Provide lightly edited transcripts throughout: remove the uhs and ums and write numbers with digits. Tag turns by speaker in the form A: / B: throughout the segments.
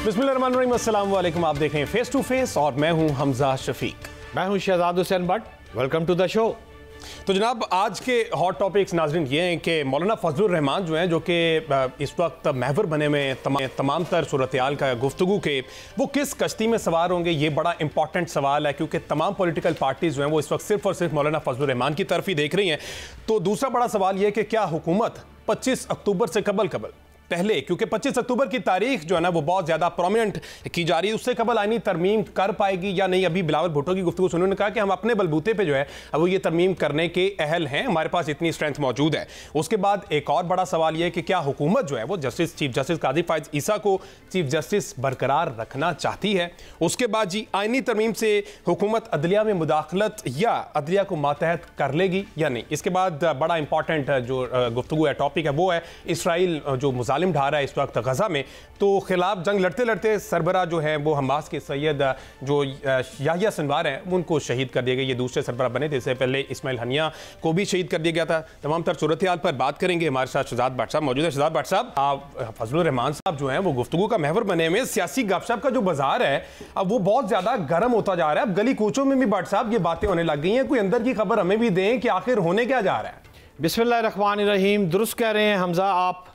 A: बिस्मिल्लाहिर्रहमानिर्रहीम, अस्सलाम वालेकुम। आप देख रहे हैं फेस टू फेस और मैं हूं हमजा शफीक।
B: मैं हूं Shahzad Hussain Bhatt. Welcome to the show.
A: तो जनाब, आज के हॉट टॉपिक्स नाज़रीन ये हैं कि मौलाना फजलुर रहमान जो हैं, जो कि इस वक्त महवर बने में तमाम तर सूरत-ए-हाल का गुफ्तगू के वो किस कश्ती में सवार होंगे, ये बड़ा इंपॉर्टेंट सवाल है, क्योंकि तमाम पॉलिटिकल पार्टीज़ जो हैं वो इस वक्त सिर्फ और सिर्फ मौलाना फजलुर रहमान की तरफ ही देख रही हैं। तो दूसरा बड़ा सवाल ये कि क्या हुकूमत 25 अक्टूबर से कबल पहले, क्योंकि 25 अक्टूबर की तारीख जो है ना वो बहुत ज़्यादा प्रोमिनेंट की जा रही है, उससे कबल आईनी तरमीम कर पाएगी या नहीं। अभी बिलावल भुट्टो की गुफ्तगू सुनने उन्होंने कहा कि हम अपने बलबूते पे जो है अब वो ये तरमीम करने के अहल हैं, हमारे पास इतनी स्ट्रेंथ मौजूद है। उसके बाद एक और बड़ा सवाल ये कि क्या हुकूमत जो है वो चीफ जस्टिस काजी फायज ईसा को चीफ जस्टिस बरकरार रखना चाहती है। उसके बाद जी आईनी तरमीम से हुकूमत अदलिया में मुदाखलत या अदलिया को मातहत कर लेगी या नहीं। इसके बाद बड़ा इंपॉर्टेंट जो गुफ्तगू है, टॉपिक है, वो है इसराइल जो मुजालिम ढा रहा है इस वक्त गजा में, तो खिलाफ जंग लड़ते लड़ते सरबरा जो है वो हमास के सैयद जो याहिया सिनवार हैं उनको शहीद कर दिए गए। ये दूसरे सरबरा बने थे, इससे पहले इस्माइल हनिया को भी शहीद कर दिया गया था। तमाम तर सूरत हाल पर बात करेंगे। हमारे साथ शहजाद भट्ट साहब मौजूद है। शहजाद भट्ट साहब, फजलुर रहमान साहब जो हैं वो गुफ्तगू का महवर बने में, सियासी गपशप का जो बाजार है अब वो बहुत ज्यादा गर्म होता जा रहा है। अब गली कूचों में भी भट्ट साहब ये बातें होने लग गई हैं। कोई अंदर की खबर हमें भी दें कि आखिर होने क्या जा रहा है।
B: बिस्मिल्लाहिर्रहमानिर्रहीम, दुरुस्त कह रहे हैं हमजा आप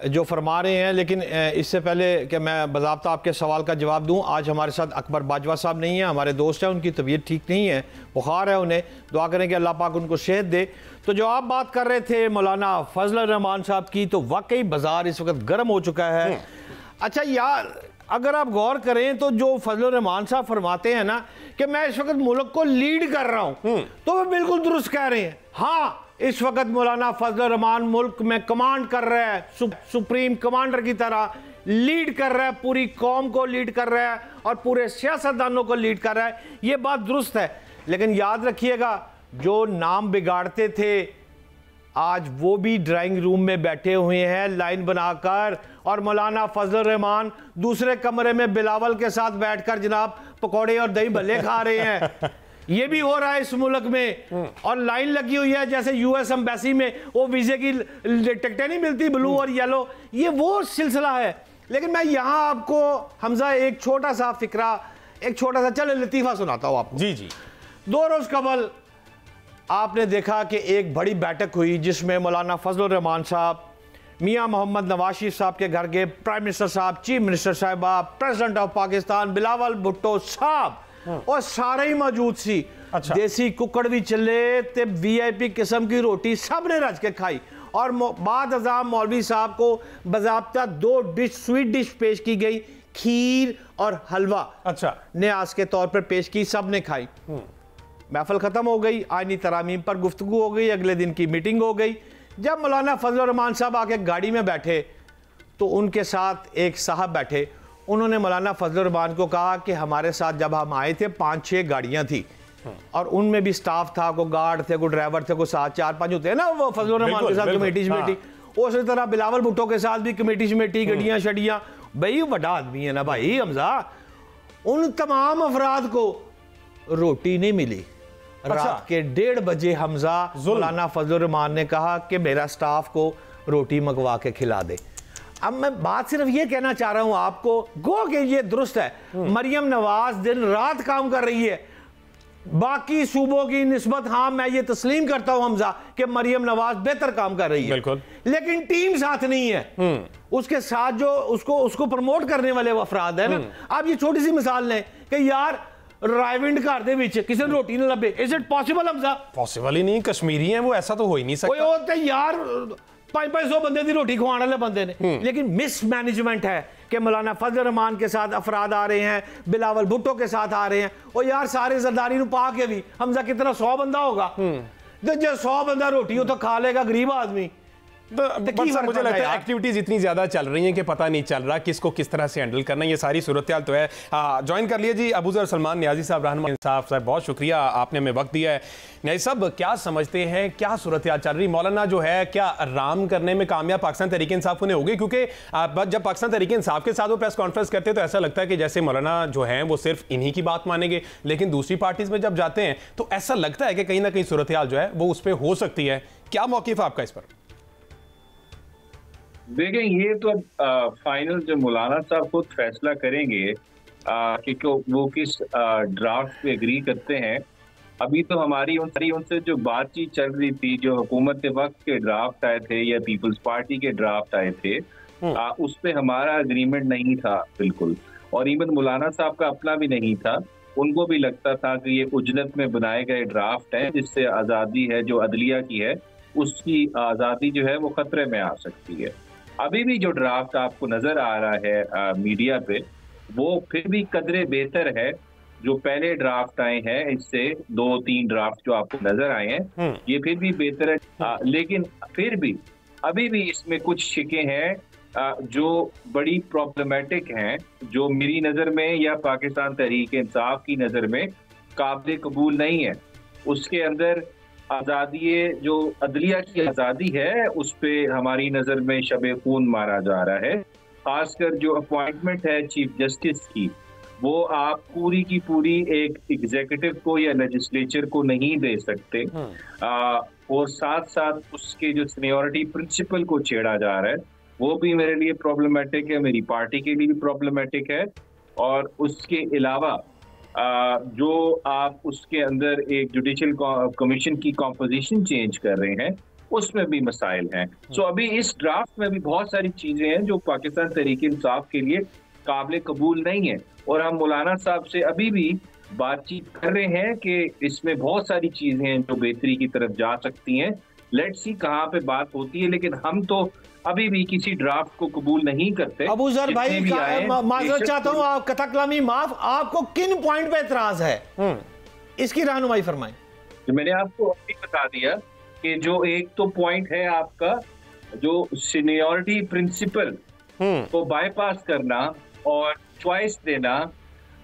B: जो फरमा रहे हैं, लेकिन इससे पहले कि मैं बज़ाब्ता आपके सवाल का जवाब दूं, आज हमारे साथ अकबर बाजवा साहब नहीं है, हमारे दोस्त हैं, उनकी तबीयत ठीक नहीं है, बुखार है, उन्हें दुआ करें कि अल्लाह पाक उनको सेहत दे। तो जो आप बात कर रहे थे मौलाना फजलुर रहमान साहब की, तो वाकई बाजार इस वक्त गर्म हो चुका है। अच्छा यार, अगर आप गौर करें तो जो फजलुर रहमान साहब फरमाते हैं ना कि मैं इस वक्त मुल्क को लीड कर रहा हूं, तो वो बिल्कुल दुरुस्त कह रहे हैं। हाँ, इस वक्त मौलाना फजलुर रहमान मुल्क में कमांड कर रहा है, सुप्रीम कमांडर की तरह लीड कर रहा है, पूरी कौम को लीड कर रहा है और पूरे सियासतदानों को लीड कर रहा है। ये बात दुरुस्त है, लेकिन याद रखिएगा जो नाम बिगाड़ते थे आज वो भी ड्राइंग रूम में बैठे हुए हैं लाइन बनाकर, और मौलाना फजलुर रहमान दूसरे कमरे में बिलावल के साथ बैठकर जनाब पकौड़े और दही भल्ले खा रहे हैं। ये भी हो रहा है इस मुल्क में, और लाइन लगी हुई है जैसे यूएस एम्बेसी में वो वीजे की टिकटें नहीं मिलती ब्लू और येलो, ये वो सिलसिला है। लेकिन मैं यहाँ आपको हमजा एक छोटा सा फिक्रा, एक छोटा सा चल लतीफ़ा सुनाता हूँ आपको।
A: जी।
B: 2 रोज कबल आपने देखा कि एक बड़ी बैठक हुई जिसमें मौलाना फजलुर रहमान साहब, मियाँ मोहम्मद नवाज शरीफ साहब के घर के प्राइम मिनिस्टर साहब, चीफ मिनिस्टर साहबा, प्रेसिडेंट ऑफ पाकिस्तान बिलावल भुट्टो साहब और सारे ही मौजूद सी। अच्छा। देसी कुकड़ भी चले ते VIP किस्म की रोटी सब ने रच के खाई, और बाद अज़ाम मौलवी साहब को बाज़ाब्ता 2 डिश स्वीट डिश पेश की गई, खीर और हलवा। अच्छा। न्याज के तौर पर पेश की, सब ने खाई। महफिल ख़त्म हो गई, आईनी तरामीम पर गुफ्तगू हो गई, अगले दिन की मीटिंग हो गई। जब मौलाना फजलुर रहमान साहब आके गाड़ी में बैठे तो उनके साथ एक साहब बैठे, उन्होंने मौलाना फजलुर रहमान को कहा कि हमारे साथ जब हम आए थे 5-6 गाड़ियां थी और उनमें भी स्टाफ था, कोई गार्ड थे, कोई ड्राइवर थे, कोई 7-4-5 होते हैं ना वो फजलुर रहमान के साथ कमेटी शमेटी, उसी तरह बिलावल भुट्टो के साथ भी कमेटी शमेटी, गड्डियां शडियां। भाई बड़ा आदमी है ना भाई हमजा। उन तमाम अफराद को रोटी नहीं मिली। रात के 1:30 बजे हमजा मौलाना फजलुर रहमान ने कहा कि मेरा स्टाफ को रोटी मंगवा के खिला दे। अब मैं बात सिर्फ ये कहना चाह रहा हूं आपको, गो कि ये दुरुस्त है, मरियम नवाज दिन रात काम कर रही है बाकी सूबों की निस्बत। हाँ, मैं ये तस्लीम करता हूं हमजा कि मरियम नवाज बेहतर काम कर रही है, बिल्कुल, लेकिन टीम साथ नहीं है उसके साथ जो उसको प्रमोट करने वाले अफराद है ना। आप ये छोटी सी मिसाल लें कि यार रायविंड घर दे विच किसी ने रोटी ना लभे, is it possible Hamza? Possible ही नहीं, कश्मीरी हैं वो, ऐसा तो हो ही नहीं सकता। वो तो यार 500 बंदे की रोटी खवाने वाले बंदे ने, लेकिन मिसमैनेजमेंट है कि मौलाना फजलुर रहमान के साथ अफराद आ रहे हैं, बिलावल भुट्टो के साथ आ रहे हैं, और यार सारे जरदारी ਨੂੰ पा के भी हमजा कितना 100 बंदा होगा, तो जो 100 बंदा रोटी हो तो खा लेगा गरीब आदमी। तो
A: मुझे लगता है एक्टिविटीज इतनी ज्यादा चल रही हैं कि पता नहीं चल रहा किसको किस तरह से हैंडल करना, ये सारी सूरत हाल तो है। ज्वाइन कर लिए जी अबूजर सलमान नियाजी साहब, रहनुमा इंसाफ साहब, बहुत शुक्रिया आपने हमें वक्त दिया है। नियाजी साहब, क्या समझते हैं क्या सूरत हाल चल रही, मौलाना जो है क्या राम करने में कामयाब पाकिस्तान तहरीक इंसाफ उन्हें होगी? क्योंकि जब पाकिस्तान तहरीक इंसाफ के साथ वो प्रेस कॉन्फ्रेंस करते हैं तो ऐसा लगता है कि जैसे मौलाना जो है वो सिर्फ इन्हीं की बात मानेंगे, लेकिन दूसरी पार्टीज में जब जाते हैं तो ऐसा लगता है कि कहीं ना कहीं सूरत हाल जो है वो उस पर हो सकती है। क्या मौक़िफ़ आपका इस पर?
C: देखें, ये तो अब फाइनल जो मौलाना साहब खुद फैसला करेंगे कि वो किस ड्राफ्ट पे एग्री करते हैं। अभी तो हमारी उनसे जो बातचीत चल रही थी, जो हुकूमत वक्त के ड्राफ्ट आए थे या पीपल्स पार्टी के ड्राफ्ट आए थे, उस पे हमारा एग्रीमेंट नहीं था बिल्कुल, और इवन मौलाना साहब का अपना भी नहीं था। उनको भी लगता था कि ये उजलत में बनाए गए ड्राफ्ट हैं, जिससे आज़ादी है जो अदलिया की है, उसकी आज़ादी जो है वो खतरे में आ सकती है। अभी भी जो ड्राफ्ट आपको नजर आ रहा है मीडिया पे, वो फिर भी कदरे बेहतर है। जो पहले ड्राफ्ट आए हैं, इससे 2-3 ड्राफ्ट जो आपको नजर आए हैं, ये फिर भी बेहतर है। लेकिन फिर भी अभी भी इसमें कुछ शिकें हैं जो बड़ी प्रॉब्लमेटिक हैं, जो मेरी नज़र में या पाकिस्तान तहरीक इंसाफ की नज़र में काबिल कबूल नहीं है। उसके अंदर आज़ादी, जो अदलिया की आज़ादी है, उस पे हमारी नज़र में शब खून मारा जा रहा है। खासकर जो अपॉइंटमेंट है चीफ जस्टिस की, वो आप पूरी की पूरी एक एग्जीक्यूटिव को या लेजिस्लेचर को नहीं दे सकते। और साथ साथ उसके जो सीनियरिटी प्रिंसिपल को छेड़ा जा रहा है, वो भी मेरे लिए प्रॉब्लमेटिक है, मेरी पार्टी के लिए भी प्रॉब्लमेटिक है। और उसके अलावा जो आप उसके अंदर एक जुडिशल कमीशन की कॉम्पोजिशन चेंज कर रहे हैं, उसमें भी मसाइल हैं। सो अभी इस ड्राफ्ट में भी बहुत सारी चीजें हैं जो पाकिस्तान तहरीक इंसाफ के लिए काबिल कबूल नहीं है, और हम मौलाना साहब से अभी भी बातचीत कर रहे हैं कि इसमें बहुत सारी चीजें हैं जो बेहतरी की तरफ जा सकती हैं। लेट्स सी कहाँ पे बात होती है, लेकिन हम तो अभी भी किसी ड्राफ्ट को कबूल नहीं करते।
B: अबू जर भाई, माजरत चाहता हूँ, आप कथा कलामी माफ, आपको किन पॉइंट पे एतराज है, इसकी रहनुमाई फरमाएं।
C: तो मैंने आपको अभी बता दिया कि जो एक तो पॉइंट है आपका, जो सीनियरिटी प्रिंसिपल को बाईपास करना और चॉइस देना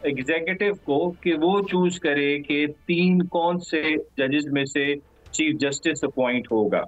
C: एग्जीक्यूटिव को कि वो चूज करे कि 3 कौन से जजेस में से चीफ जस्टिस अपॉइंट होगा।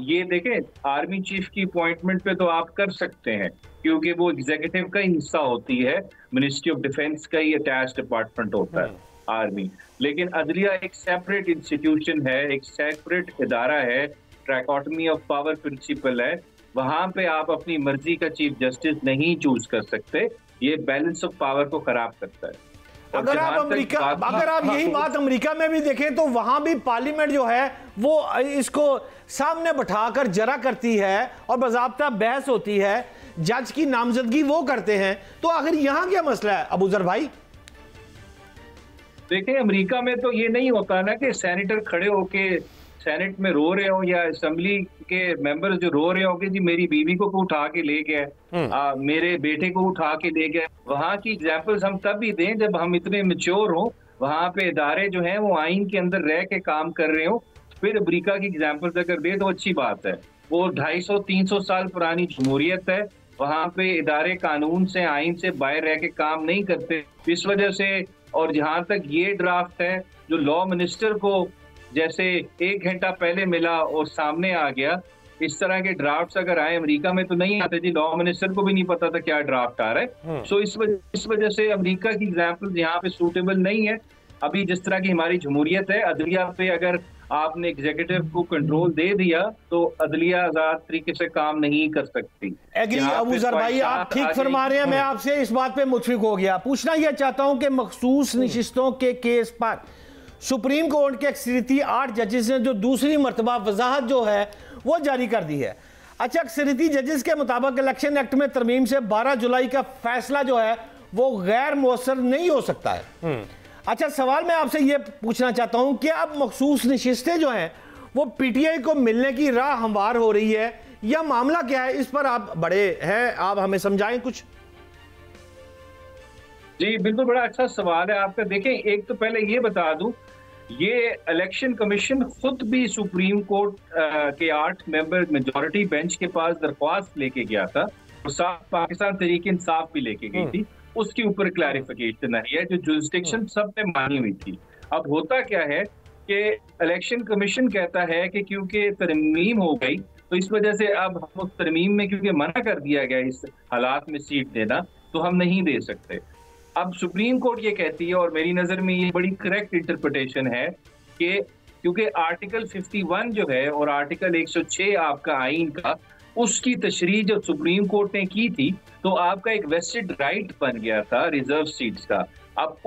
C: ये देखें, आर्मी चीफ की अपॉइंटमेंट पे तो आप कर सकते हैं, क्योंकि वो एग्जीक्यूटिव का ही हिस्सा होती है, मिनिस्ट्री ऑफ डिफेंस का ही अटैच डिपार्टमेंट होता है आर्मी। लेकिन अदलिया एक सेपरेट इंस्टीट्यूशन है, एक सेपरेट इदारा है, ट्रैकोटमी ऑफ पावर प्रिंसिपल है। वहां पे आप अपनी मर्जी का चीफ जस्टिस नहीं चूज कर सकते, ये बैलेंस ऑफ पावर को खराब करता है।
B: अगर आप यही बात अमेरिका में भी देखें तो वहां भी पार्लियामेंट जो है वो इसको सामने बैठाकर जरा करती है और बाज़ाब्ता बहस होती है, जज की नामजदगी वो करते हैं। तो आखिर यहां क्या मसला है अबूजर भाई?
C: देखिए, अमेरिका में तो ये नहीं होता ना कि सेनेटर खड़े होके सेनेट में रो रहे हो, या असेंबली के मेंबर्स जो रो रहे हो कि जी मेरी बीवी को उठा के ले गए, मेरे बेटे को उठा के ले गए। वहां की एग्जांपल्स हम तब भी दें जब हम इतने मैच्योर हो, वहां पे इदारे जो हैं वो आइन के अंदर रह के काम कर रहे हो। फिर अमेरिका की एग्जांपल्स अगर दे तो अच्छी बात है। वो 250-300 साल पुरानी जमहूरियत है, वहां पे इदारे कानून से, आइन से बाहर रह के काम नहीं करते। इस वजह से, और जहां तक ये ड्राफ्ट है जो लॉ मिनिस्टर को जैसे 1 घंटा पहले मिला और सामने आ गया, इस तरह के ड्राफ्ट्स अगर आए अमेरिका में तो नहीं आते जी, लॉ मिनिस्टर को भी नहीं पता था क्या ड्राफ्ट आ रहा है। सो इस वजह से अमेरिका की एग्जांपल यहाँ पे सूटेबल नहीं है। अभी जिस तरह की हमारी जमहूरियत है, अदलिया पे अगर आपने एग्जीक्यूटिव को कंट्रोल दे दिया तो अदलिया आजाद तरीके से काम नहीं कर सकती।
B: एग्री अबूजर भाई, आप ठीक फरमा रहे हैं। मैं आपसे इस बात पे मुतफिक हो गया। पूछना यह चाहता हूं कि मखसूस नशिस्तों के केस पर सुप्रीम कोर्ट के अक्सरियती 8 जजेस ने जो दूसरी मरतबा वजाहत जो है वो जारी कर दी है। अच्छा, अक्सरियती जजेस के मुताबिक इलेक्शन एक्ट में तरमीम से 12 जुलाई का फैसला जो है वो गैर मौसर नहीं हो सकता है। अच्छा, सवाल मैं आपसे ये पूछना चाहता हूं कि अब मखसूस नशिस्तें जो हैं वो पीटीआई को मिलने की राह हमवार हो रही है, या मामला क्या है? इस पर आप बड़े हैं, आप हमें समझाएं कुछ।
C: जी बिल्कुल, बड़ा अच्छा सवाल है आपका। देखें, एक तो पहले ये बता दूं, ये इलेक्शन कमीशन खुद भी सुप्रीम कोर्ट के 8 मेंबर मेजॉरिटी बेंच के पास दरख्वास्त लेके गया था, और साथ पाकिस्तान तहरीक इंसाफ भी लेके गई थी। उसके ऊपर क्लैरिफिकेशन आई है, जो जुरिस्डिक्शन सब ने मानी हुई थी। अब होता क्या है कि इलेक्शन कमीशन कहता है कि क्योंकि तरमीम हो गई तो इस वजह से अब हम उस तरमीम में, क्योंकि मना कर दिया गया इस हालात में सीट देना, तो हम नहीं दे सकते। अब सुप्रीम कोर्ट ये कहती है, और मेरी नजर में ये बड़ी करेक्ट इंटरप्रिटेशन है, कि क्योंकि आर्टिकल 51 जो है और आर्टिकल 106 आपका आइन का, उसकी तशरीह जो सुप्रीम कोर्ट ने की थी, तो आपका एक वेस्टेड राइट बन गया था रिजर्व सीट्स का। अब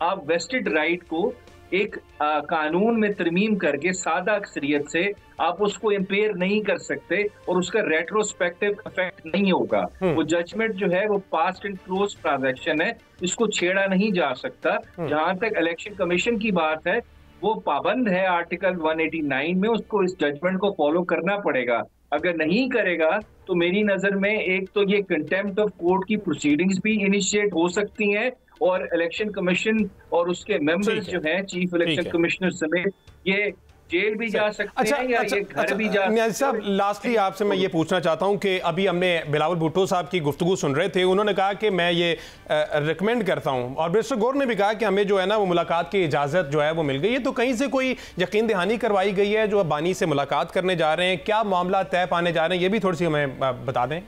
C: आप वेस्टेड राइट को एक कानून में तरमीम करके सादा अक्सरियत से आप उसको इम्पेयर नहीं कर सकते और उसका रेट्रोस्पेक्टिव इफेक्ट नहीं होगा। वो जजमेंट जो है वो पास्ट एंड क्लोज ट्रांजैक्शन है, इसको छेड़ा नहीं जा सकता। जहां तक इलेक्शन कमीशन की बात है, वो पाबंद है आर्टिकल 189 में, उसको इस जजमेंट को फॉलो करना पड़ेगा। अगर नहीं करेगा तो मेरी नजर में एक तो ये कंटेम्प्ट ऑफ कोर्ट की प्रोसीडिंग्स भी इनिशिएट हो सकती हैं और इलेक्शन कमीशन और उसके मेंबर्स जो हैं, चीफ इलेक्शन कमिश्नर समेत, ये जेल भी जा सकते हैं या ये घर भी जा सकते हैं।
A: साहब, लास्टली आपसे मैं ये पूछना चाहता हूं कि अभी हमने बिलावल भुट्टो साहब की गुफ्तगू सुन रहे थे, उन्होंने कहा कि मैं ये रिकमेंड करता हूं, और मिस्टर गौर ने भी कहा कि हमें जो है ना वो मुलाकात की इजाज़त जो है वो मिल गई है। तो कहीं से कोई यकीन दहानी करवाई गई है जो बानी से मुलाकात करने जा रहे हैं? क्या मामला तय पाने जा रहे हैं, ये भी थोड़ी सी हमें बता दें।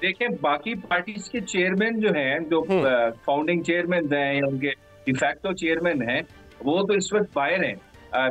C: देखें, बाकी पार्टीज के चेयरमैन जो हैं, जो फाउंडिंग चेयरमैन हैं या उनके डिफैक्टो चेयरमैन हैं, वो तो इस वक्त बाहर हैं।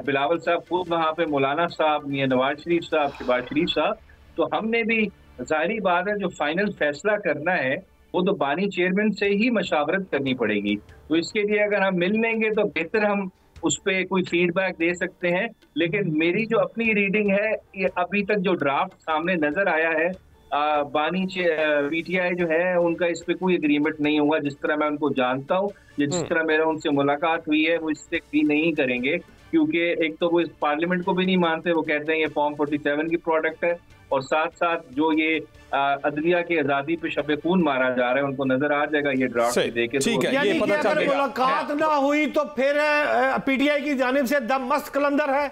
C: बिलावल साहब खुद वहाँ पे, मौलाना साहब, मियां नवाज शरीफ साहब, शहबाज शरीफ साहब। तो हमने भी, जाहिर बात है, जो फाइनल फैसला करना है वो तो बानी चेयरमैन से ही मशावरत करनी पड़ेगी। तो इसके लिए अगर हम मिल लेंगे तो बेहतर हम उस पर कोई फीडबैक दे सकते हैं। लेकिन मेरी जो अपनी रीडिंग है, ये अभी तक जो ड्राफ्ट सामने नजर आया है, बानी पीटीआई जो है उनका इस पे कोई एग्रीमेंट नहीं हुआ। जिस तरह मैं उनको जानता हूँ, जिस तरह मेरा उनसे मुलाकात हुई है, वो इससे भी नहीं करेंगे, क्योंकि एक तो वो इस पार्लियामेंट को भी नहीं मानते। वो कहते हैं ये फॉर्म 47 की प्रोडक्ट है, और साथ साथ जो ये अदलिया की आजादी पे शबे खून मारा जा रहा है, उनको नजर आ जाएगा ये ड्राफ्ट देखे।
A: ठीक है,
B: ये पता चल गया। मुलाकात ना हुई तो फिर पीटीआई की जानिब से दम मस्त कलंदर है।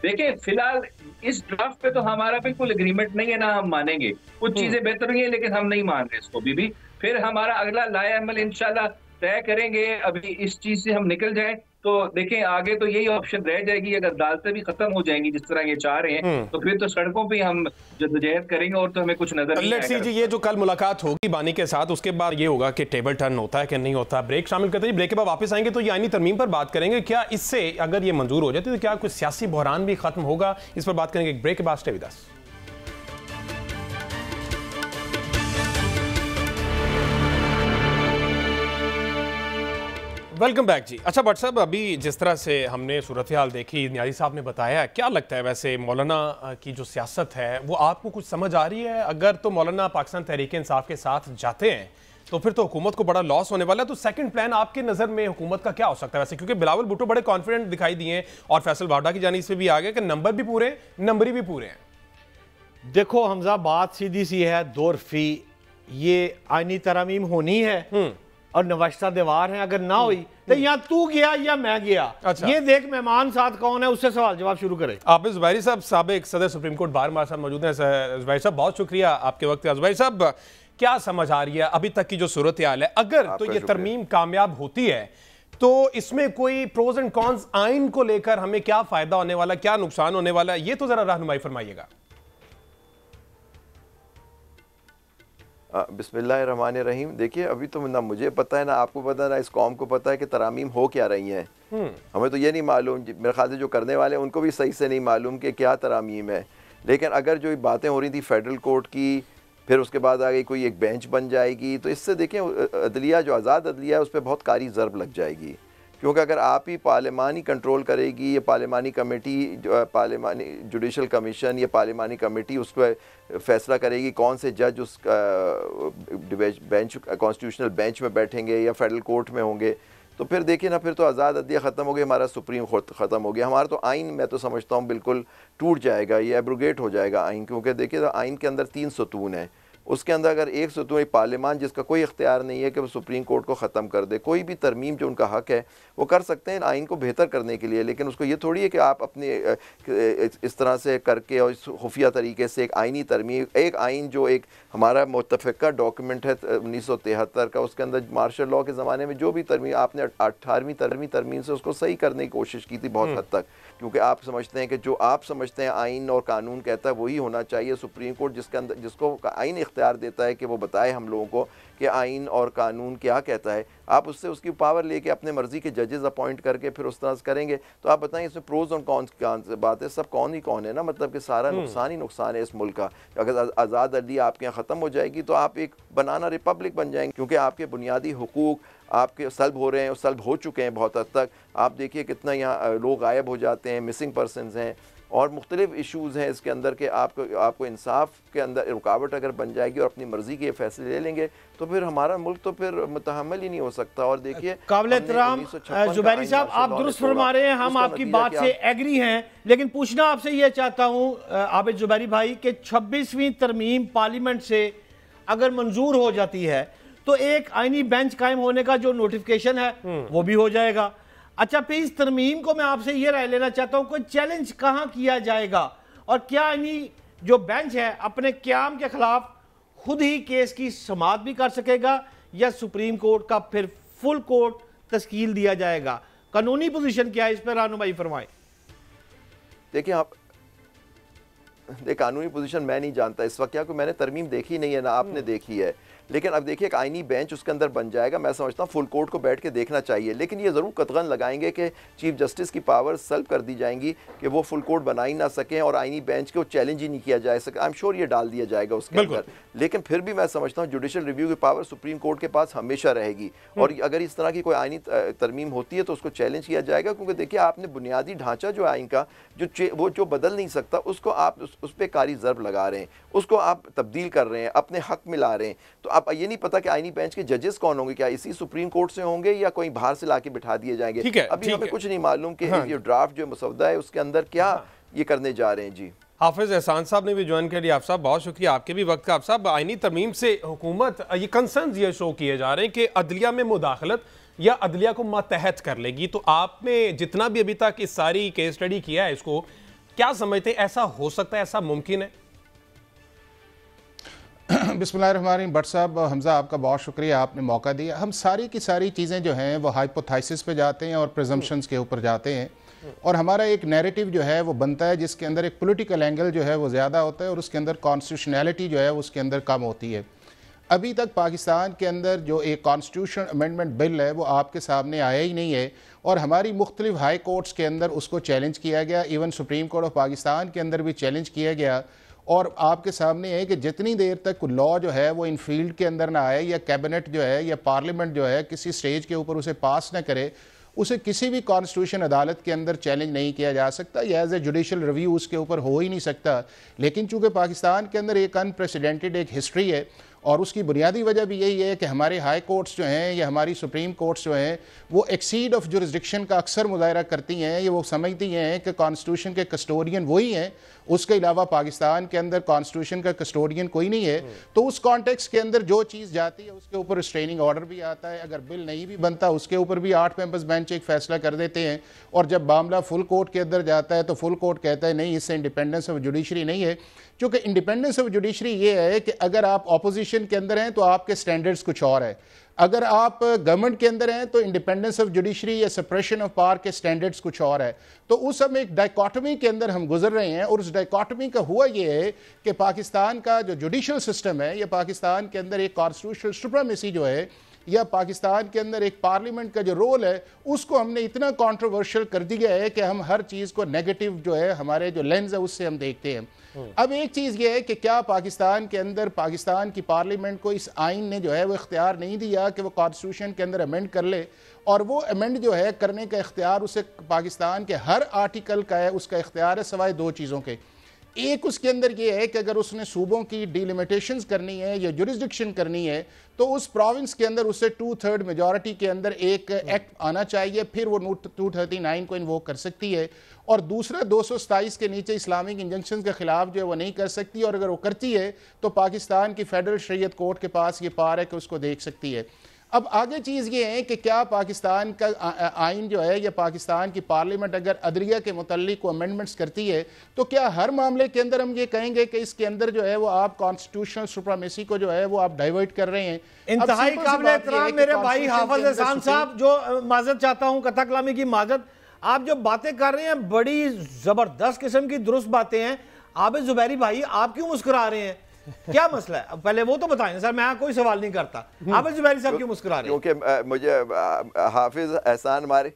C: देखिए, फिलहाल इस ड्राफ्ट पे तो हमारा बिल्कुल एग्रीमेंट नहीं है, ना हम मानेंगे। कुछ चीजें बेहतर हुई है लेकिन हम नहीं मान रहे इसको भी। फिर हमारा अगला लाए अमल इंशाल्लाह तय करेंगे। अभी इस चीज से हम निकल जाएं तो देखें, आगे तो यही ऑप्शन रह जाएगी। अगर अदालतें भी खत्म हो जाएंगी जिस तरह ये चाह रहे हैं, तो फिर तो सड़कों पे हम जद्दोजहद करेंगे और तो हमें कुछ नजर नहीं आएगा।
A: जी, ये जो कल मुलाकात होगी बानी के साथ, उसके बाद ये होगा कि टेबल टर्न होता है कि नहीं होता। ब्रेक शामिल करते हैं, ब्रेक के बाद वापस आएंगे तो ये आईनी तरमीम पर बात करेंगे। क्या इससे अगर ये मंजूर हो जाती तो क्या कुछ सियासी बहरान भी खत्म होगा, इस पर बात करेंगे। ब्रेक के बाद stay with us. Welcome back जी। अच्छा भट्ट साहब, अभी जिस तरह से हमने सूरत हाल देखी, न्याजी साहब ने बताया, क्या लगता है वैसे मौलाना की जो सियासत है वो आपको कुछ समझ आ रही है? अगर तो मौलाना पाकिस्तान तहरीक इंसाफ के साथ जाते हैं तो फिर तो हुकूमत को बड़ा लॉस होने वाला है। तो सेकंड प्लान आपके नज़र में हुकूमत का क्या हो सकता है वैसे? क्योंकि बिलावल भुट्टो बड़े कॉन्फिडेंट दिखाई दिए और फैसल वाडा की जानिब से भी आ गया कि नंबर भी पूरे, नंबरी भी पूरे हैं।
B: देखो हमजा, बात सीधी सी है, दो रफी ये आईनी तरमीम होनी है और नवाश्ता दीवार है। अगर ना हुई तो या तू गया या मैं गया।
A: अच्छा।
B: ये देख मेहमान साथ कौन है, उससे सवाल जवाब शुरू करें।
A: आप ज़ुबैरी साहब, साबिक सदर सुप्रीम कोर्ट बार हमारे साथ मौजूद हैं। ज़ुबैरी साहब, बहुत शुक्रिया आपके वक्त का। ज़ुबैरी साहब, क्या समझ आ रही है अभी तक की जो सूरत हाल है? अगर तो ये तरमीम कामयाब होती है तो इसमें कोई प्रोज एंड कॉन्स आइन को लेकर हमें क्या फायदा होने वाला, क्या नुकसान होने वाला है, ये तो जरा रहनुमाई फरमाइएगा।
D: बिस्मिल्लाहिर्रहमानिर्रहीम। देखिए, अभी तो ना मुझे पता है, ना आपको पता है, ना इस कौम को पता है कि तरामीम हो क्या रही हैं। हमें तो ये नहीं मालूम, मेरे ख्याल से जो करने वाले हैं उनको भी सही से नहीं मालूम कि क्या तरामीम है। लेकिन अगर जो बातें हो रही थी फेडरल कोर्ट की, फिर उसके बाद आगे कोई एक बेंच बन जाएगी, तो इससे देखें अदलिया, जो आज़ाद अदलिया है, उस पर बहुत कारी ज़रब लग जाएगी। क्योंकि अगर आप ही पार्लिमानी कंट्रोल करेगी, ये पार्लिमानी कमेटी, जो पार्लिमानी जुडिशल कमीशन, ये पार्लिमानी कमेटी उस पर फैसला करेगी कौन से जज उस बेंच, कॉन्स्टिट्यूशनल बेंच में बैठेंगे या फेडरल कोर्ट में होंगे, तो फिर देखिए ना, फिर तो आज़ाद अदलिया ख़त्म हो गया, हमारा सुप्रीम कोर्ट ख़त्म हो गया, हमारा तो आइन, मैं तो समझता हूँ बिल्कुल टूट जाएगा, ये एब्रोगेट हो जाएगा आइन। क्योंकि देखिए, तो आइन के अंदर 3 सतून है, उसके अंदर अगर एक सतून पार्लियामान, जिसका कोई इख्तियार नहीं है कि वो सुप्रीम कोर्ट को ख़त्म कर दे, कोई भी तरमीम जो उनका हक है वो कर सकते हैं आइन को बेहतर करने के लिए। लेकिन उसको ये थोड़ी है कि आप अपने इस तरह से करके और खुफिया तरीके से एक आइनी तरमीम, एक आइन जो एक हमारा मुत्तफ़िका डॉक्यूमेंट है 1973 का, उसके अंदर मार्शल लॉ के ज़माने में जो भी तरमीम आपने 18वीं तरमीम से उसको सही करने की कोशिश की थी बहुत हद तक, क्योंकि आप समझते हैं कि जो आप समझते हैं आइन और कानून कहता है वही होना चाहिए। सुप्रीम कोर्ट जिसके अंदर, जिसको आइन इख्तियार देता है कि वो बताए हम लोगों को कि आइन और कानून क्या कहता है। आप उससे उसकी पावर लेके अपने मर्जी के जजेस अपॉइंट करके फिर उस तरह से करेंगे, तो आप बताएं इसमें प्रोज और कौन की बात है? सब कौन ही कौन है ना, मतलब कि सारा नुकसान ही नुकसान है इस मुल्क का। अगर आज़ाद अली आपके यहाँ ख़त्म हो जाएगी तो आप एक बनाना रिपब्लिक बन जाएंगे, क्योंकि आपके बुनियादी हुकूक आपके सल्ब हो रहे हैं और सल्ब हो चुके हैं बहुत हद तक। आप देखिए कितना यहाँ लोग गायब हो जाते हैं, मिसिंग पर्सनस हैं और मुख्तलिफ इशूज़ हैं इसके अंदर के आपको इंसाफ के अंदर रुकावट अगर बन जाएगी और अपनी मर्जी के फैसले ले लेंगे तो फिर हमारा मुल्क तो फिर मुतहम्मिल ही नहीं हो सकता। और देखिए
B: काबिल एहतराम जुबैरी साहब, आप दुरुस्त फरमा रहे हैं, हम आपकी बात से एग्री हैं, लेकिन पूछना आपसे ये चाहता हूँ आबिद जुबैरी भाई कि 26वीं तरमीम पार्लियामेंट से अगर मंजूर हो जाती है तो एक आईनी बेंच कायम होने का जो नोटिफिकेशन है वो भी हो जाएगा। अच्छा, फिर इस तरमीम को मैं आपसे ये राय लेना चाहता हूं, कोई चैलेंज कहां किया जाएगा और क्या यानी जो बेंच है अपने क्याम के खिलाफ खुद ही केस की समाअत भी कर सकेगा या सुप्रीम कोर्ट का फिर फुल कोर्ट तश्कील दिया जाएगा? कानूनी पोजीशन क्या है इस पर रहनुमाई फरमाएं।
D: देखिए आप कानूनी पोजीशन मैं नहीं जानता इस वक्त, क्या कोई मैंने तरमीम देखी नहीं है ना आपने देखी है, लेकिन अब देखिए एक आईनी बेंच उसके अंदर बन जाएगा। मैं समझता हूँ फुल कोर्ट को बैठ के देखना चाहिए, लेकिन ये ज़रूर कतगन लगाएंगे कि चीफ जस्टिस की पावर सल्ब कर दी जाएंगी कि वो फुल कोर्ट बना ही ना सकें और आईनी बेंच को चैलेंज ही नहीं किया जा सके। आई एम श्योर ये डाल दिया जाएगा उसके अंदर, लेकिन फिर भी मैं समझता हूँ जुडिशल रिव्यू की पावर सुप्रीम कोर्ट के पास हमेशा रहेगी और अगर इस तरह की कोई आईनी तरमीम होती है तो उसको चैलेंज किया जाएगा, क्योंकि देखिए आपने बुनियादी ढांचा जो आइन का जो बदल नहीं सकता उसको आप उस पर कारी ज़र्ब लगा रहे हैं, उसको आप तब्दील कर रहे हैं, अपने हक में ला रहे हैं। तो आप ये नहीं पता कि आईनी बेंच के जजेस कौन होंगे, क्या इसी सुप्रीम कोर्ट से होंगे या कोई बाहर से लाके बिठा दिए जाएंगे। अभी हमें कुछ नहीं मालूम कि ये ड्राफ्ट जो मसौदा है उसके अंदर क्या ये करने जा रहे हैं। जी
A: हाफिज एहसान साहब ने भी ज्वाइन कर लिया। आप साहब बहुत शुक्रिया, आपके भी वक्त का। आप साहब आईनी तरमीम से हुकूमत ये कंसर्न ये शो किए जा रहे हैं कि अदलिया में मुदाखलत या अदलिया को मातहत कर लेगी, तो आपने जितना भी अभी तक इस सारी केस स्टडी किया है इसको क्या समझते हैं, ऐसा हो सकता है, ऐसा मुमकिन है?
E: बिस्मिल्लाहिर्रहमानिर्रहीम। भट्ट साहब, हमजा आपका बहुत शुक्रिया, आपने मौका दिया। हम सारी की सारी चीज़ें जो हैं वो हाइपोथेसिस पे जाते हैं और प्रिजम्पशंस के ऊपर जाते हैं और हमारा एक नैरेटिव जो है वो बनता है जिसके अंदर एक पॉलिटिकल एंगल जो है वो ज़्यादा होता है और उसके अंदर कॉन्स्टिट्यूशनैलिटी जो है उसके अंदर कम होती है। अभी तक पाकिस्तान के अंदर जो एक कॉन्स्टिट्यूशन अमेंडमेंट बिल है वो आपके सामने आया ही नहीं है और हमारी मुख्तलिफ हाई कोर्ट्स के अंदर उसको चैलेंज किया गया, even supreme court of Pakistan के अंदर भी चैलेंज किया गया। और आपके सामने है कि जितनी देर तक लॉ जो है वो इन फील्ड के अंदर ना आए या कैबिनेट जो है या पार्लियामेंट जो है किसी स्टेज के ऊपर उसे पास ना करे, उसे किसी भी कॉन्स्टिट्यूशन अदालत के अंदर चैलेंज नहीं किया जा सकता या एज ए जुडिशल रिव्यू उसके ऊपर हो ही नहीं सकता। लेकिन चूंकि पाकिस्तान के अंदर एक अनप्रेसिडेंटेड एक हिस्ट्री है और उसकी बुनियादी वजह भी यही है कि हमारे हाई कोर्ट्स जो हैं या हमारी सुप्रीम कोर्ट्स जो हैं वो एक्सीड ऑफ जुरिस्डिक्शन का अक्सर मुजाहरा करती हैं। ये वो समझती हैं कि कॉन्स्टिट्यूशन के कस्टोडियन वही हैं, उसके अलावा पाकिस्तान के अंदर कॉन्स्टिट्यूशन का कस्टोडियन कोई नहीं है। तो उस कॉन्टेक्स्ट के अंदर जो चीज़ जाती है उसके ऊपर रिस्ट्रेनिंग ऑर्डर भी आता है, अगर बिल नहीं भी बनता उसके ऊपर भी 8 मेंबर्स बेंच एक फैसला कर देते हैं और जब मामला फुल कोर्ट के अंदर जाता है तो फुल कोर्ट कहता है नहीं, इससे इंडिपेंडेंस ऑफ जुडिशरी नहीं है। क्योंकि इंडिपेंडेंस ऑफ जुडिशरी ये है कि अगर आप ऑपोजिशन के अंदर हैं तो आपके स्टैंडर्ड्स कुछ और है, अगर आप गवर्नमेंट के अंदर हैं तो इंडिपेंडेंस ऑफ जुडिशरी या सप्रेशन ऑफ पावर के स्टैंडर्ड्स कुछ और है। तो उस हम एक डाइकोटमी के अंदर हम गुजर रहे हैं और उस डाइकोटमी का हुआ ये है कि पाकिस्तान का जो जुडिशल सिस्टम है या पाकिस्तान के अंदर एक कॉन्स्टिट्यूशनल सुप्रीमेसी जो है या पाकिस्तान के अंदर एक पार्लियामेंट का जो रोल है उसको हमने इतना कंट्रोवर्शियल कर दिया है कि हम हर चीज़ को नेगेटिव जो है हमारे जो लेंस है उससे हम देखते हैं। अब एक चीज़ ये है कि क्या पाकिस्तान के अंदर पाकिस्तान की पार्लियामेंट को इस आइन ने जो है वो इख्तियार नहीं दिया कि वो कॉन्स्टिट्यूशन के अंदर अमेंड कर ले, और वो अमेंड जो है करने का इख्तियार उसे पाकिस्तान के हर आर्टिकल का है, उसका इख्तियार है सिवाय 2 चीज़ों के। एक उसके अंदर ये है कि अगर उसने सूबों की डिलिमिटेशंस करनी है या जुरिस्डिक्शन करनी है तो उस प्रोविंस के अंदर उससे 2/3 मेजॉरिटी के अंदर एक एक्ट आना चाहिए, फिर वो 239 को इन्वोक कर सकती है। और दूसरा 227 के नीचे इस्लामिक इंजंक्शन के खिलाफ जो है वो नहीं कर सकती, और अगर वो करती है तो पाकिस्तान की फेडरल शरीयत कोर्ट के पास ये पावर है कि उसको देख सकती है। अब आगे चीज़ ये है कि क्या पाकिस्तान का आइन जो है या पाकिस्तान की पार्लियामेंट अगर अदलिया के मुतल्लिक को अमेंडमेंट्स करती है तो क्या हर मामले के अंदर हम ये कहेंगे कि इसके अंदर जो है वो आप कॉन्स्टिट्यूशनल सुप्रीमेसी को जो है वो आप डाइवर्ट कर रहे हैं?
B: इंतहाई काबिल एहतराम मेरे भाई हाफिज एहसान साहब, जो माजरत चाहता हूँ कथा कलामी की माजरत, आप जो बातें कर रहे हैं बड़ी जबरदस्त किस्म की दुरुस्त बातें हैं। आबिद जुबैरी भाई आप क्यों मुस्कुरा रहे हैं? क्या मसला है? अब पहले वो तो बताएं सर, मैं कोई सवाल नहीं करता। हाफिज जुबैरी साहब क्यों मुस्कुरा रहे हैं?
D: क्योंकि मुझे हाफिज एहसान हमारे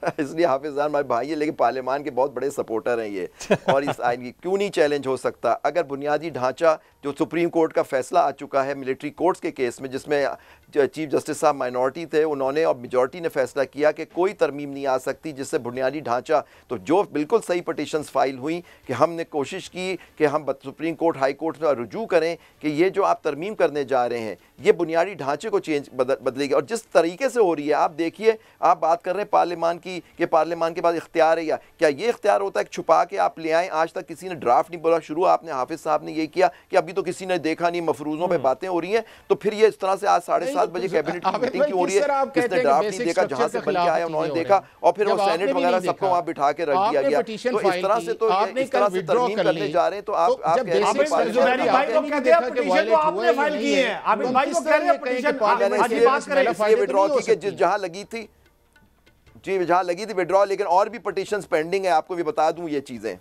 D: इसलिए हाफिज हमारे भाई है, लेकिन पार्लियामान के बहुत बड़े सपोर्टर हैं ये। और इस आइन की क्यों नहीं चैलेंज हो सकता? अगर बुनियादी ढांचा जो सुप्रीम कोर्ट का फैसला आ चुका है मिलिट्री कोर्ट्स के केस में, जिसमें चीफ जस्टिस साहब माइनॉरिटी थे, उन्होंने और मेजॉरिटी ने फैसला किया कि कोई तरमीम नहीं आ सकती जिससे बुनियादी ढांचा, तो जो बिल्कुल सही पटिशन्स फाइल हुई कि हमने कोशिश की कि हम सुप्रीम कोर्ट हाई कोर्ट में रुजू करें कि ये जो आप तरमीम करने जा रहे हैं ये बुनियादी ढांचे को बदलेगी। और जिस तरीके से हो रही है, आप देखिए, आप बात कर रहे हैं पार्लियामान की कि पार्लियामान के पास इख्तियार है, या क्या ये इख्तियार होता है कि छुपा के आप ले आएँ? आज तक किसी ने ड्राफ्ट नहीं बोला। शुरू आपने हाफिज साहब ने ये किया कि अभी तो किसी ने देखा नहीं, मफरूजों पे बातें हो रही हैं, तो फिर ये इस तरह से आज 7:30 बजे कैबिनेट की मीटिंग क्यों हो रही है? किसने ड्राफ्ट नहीं देखा? जहां से बन के आया उन्होंने देखा और फिर वो सेनेट वगैरह सबको वहां बिठा के रख दिया गया। तो इस तरह से तो इस तरह से तरमीम करने जा रहे हैं, तो आप कह रहे हैं
B: जुबैरी भाई को कहते हैं पिटीशन तो आपने फाइल की है, आप भाई को कह रहे हैं पिटीशन आज बात करें
D: इसलिए विड्रॉ की कि जिस जहां लगी थी जी, जहां लगी थी विड्रॉ, लेकिन और भी पिटीशंस पेंडिंग है। आपको भी बता दूं ये चीजें,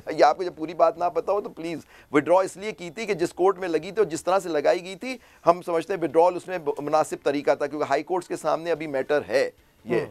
D: ये आपको जब पूरी बात ना पता हो तो प्लीज विड्रॉ इसलिए की थी कि जिस कोर्ट में लगी थी और जिस तरह से लगाई गई थी, हम समझते हैं विड्रॉल उसमें मुनासिब तरीका था, क्योंकि हाई कोर्ट्स के सामने अभी मैटर है ये,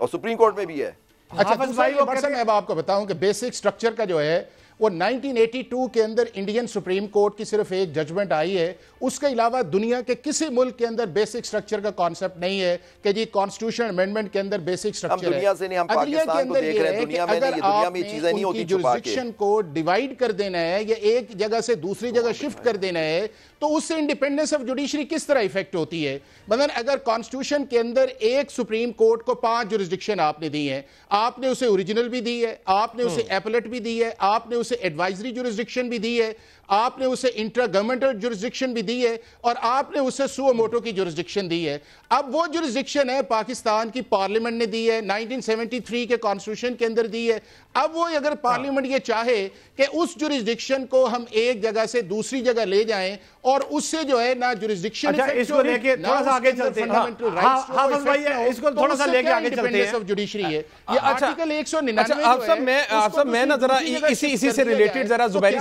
D: और सुप्रीम कोर्ट में भी है।
E: अच्छा मैं आपको बताऊं कि बेसिक स्ट्रक्चर का जो है वो 1982 के अंदर इंडियन सुप्रीम कोर्ट की सिर्फ एक जजमेंट आई है, उसके अलावा दुनिया के किसी मुल्क के अंदर बेसिक स्ट्रक्चर का कॉन्सेप्ट नहीं है कि जी कॉन्स्टिट्यूशन अमेंडमेंट के अंदर बेसिक स्ट्रक्चर है।
D: दुनिया से नहीं, हम पाकिस्तान को देख रहे हैं, दुनिया में नहीं, दुनिया में चीजें नहीं होती छुपा के।
E: जुरिसडिक्शन को डिवाइड कर देना है या एक जगह से दूसरी जगह शिफ्ट कर देना है, तो उससे इंडिपेंडेंस ऑफ जुडिशरी किस तरह इफेक्ट होती है? मतलब अगर कॉन्स्टिट्यूशन के अंदर एक सुप्रीम कोर्ट को 5 जुरिसडिक्शन आपने दी है, आपने उसे ओरिजिनल भी दी है, आपने उसे एपलेट भी दी है, आपने उसे एडवाइजरी जुरिसडिक्शन भी दी है, आपने उसे इंटर गवर्नमेंटल जुरिसडिक्शन भी दी है, और आपने उसे सुओ मोटो की जुरिसडिक्शन दी है। अब वो जुरिसडिक्शन है पाकिस्तान की पार्लियामेंट ने दी है, 1973 के कॉन्स्टिट्यूशन के अंदर दी है। अब वो अगर पार्लियामेंट ये चाहे कि उस जुरिसडिक्शन को हम एक जगह से दूसरी जगह ले जाएं और उससे जो है ना जुरिसडिक्शन,
B: अच्छा इसको लेके थोड़ा सा आगे चलते हैं, हाफिज भाई इसको थोड़ा सा लेके आगे चलते हैं।
E: ऑफ जुडिशरी है ये आर्टिकल 199।
A: आप सब मैं ना जरा इसी से रिलेटेड जरा जुबैरी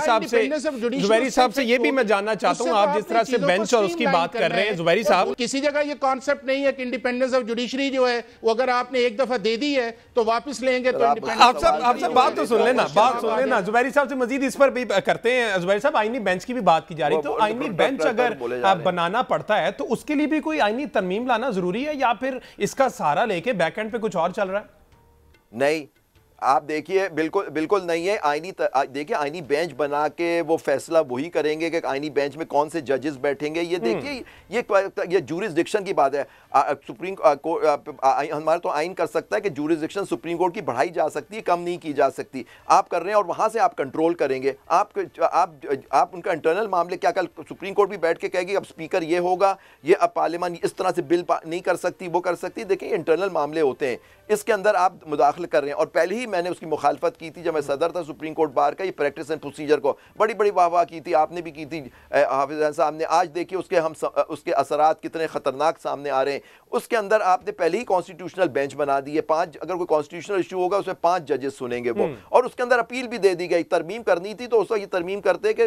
A: साहब से ये भी मैं जानना चाहता हूं, आप जिस तरह से बेंच और उसकी बात कर रहे हैं जुबैरी साहब,
E: किसी जगह ये कॉन्सेप्ट नहीं है कि इंडिपेंडेंस ऑफ जुडिशरी जो है वो अगर आपने एक दफा दे दी है तो वापस लेंगे तो
A: आप सब बात तो सुन लेना जुबैरी साहब से मजीद इस पर भी करते हैं। जुबैरी साहब आईनी बेंच की भी बात की जा रही, तो आईनी बेंच अगर बनाना पड़ता है तो उसके लिए भी कोई आईनी तरमीम लाना जरूरी है, या फिर इसका सहारा लेके बैक एंड पे कुछ और चल रहा है?
D: नहीं, आप देखिए, बिल्कुल नहीं है। देखिए आईनी बेंच बना के वो फैसला वही करेंगे कि आईनी बेंच में कौन से जजेस बैठेंगे। ये देखिए ये जूरिसडिक्शन की बात है। सुप्रीम कोर्ट हमारा तो आइन कर सकता है कि जूरिसडिक्शन सुप्रीम कोर्ट की बढ़ाई जा सकती है, कम नहीं की जा सकती। आप कर रहे हैं और वहां से आप कंट्रोल करेंगे। आप उनका इंटरनल मामले, क्या कल सुप्रीम कोर्ट भी बैठ के कहेगी अब स्पीकर ये होगा, ये अब पार्लियामान इस तरह से बिल नहीं कर सकती, वो कर सकती। देखिए इंटरनल मामले होते हैं, इसके अंदर आप मुदाखल कर रहे हैं। और पहले ही मैंने उसकी मुखालफत की थी जब मैं सदर था सुप्रीम कोर्ट बार का। ये प्रैक्टिस एंड प्रोसीजर को बड़ी वाह की थी, आपने भी की थी हाफिज साहब ने। आज देखिए उसके असरात कितने खतरनाक सामने आ रहे हैं। उसके अंदर आपने पहले ही कॉन्स्टिट्यूशनल बेंच बना दी है। 5 अगर कोई कॉन्स्टिट्यूशनल इशू होगा उसमें 5 जजेस सुनेंगे वो, और उसके अंदर अपील भी दे दी गई। तरमीम करनी थी तो उस वक्त ये तरमीम करते कि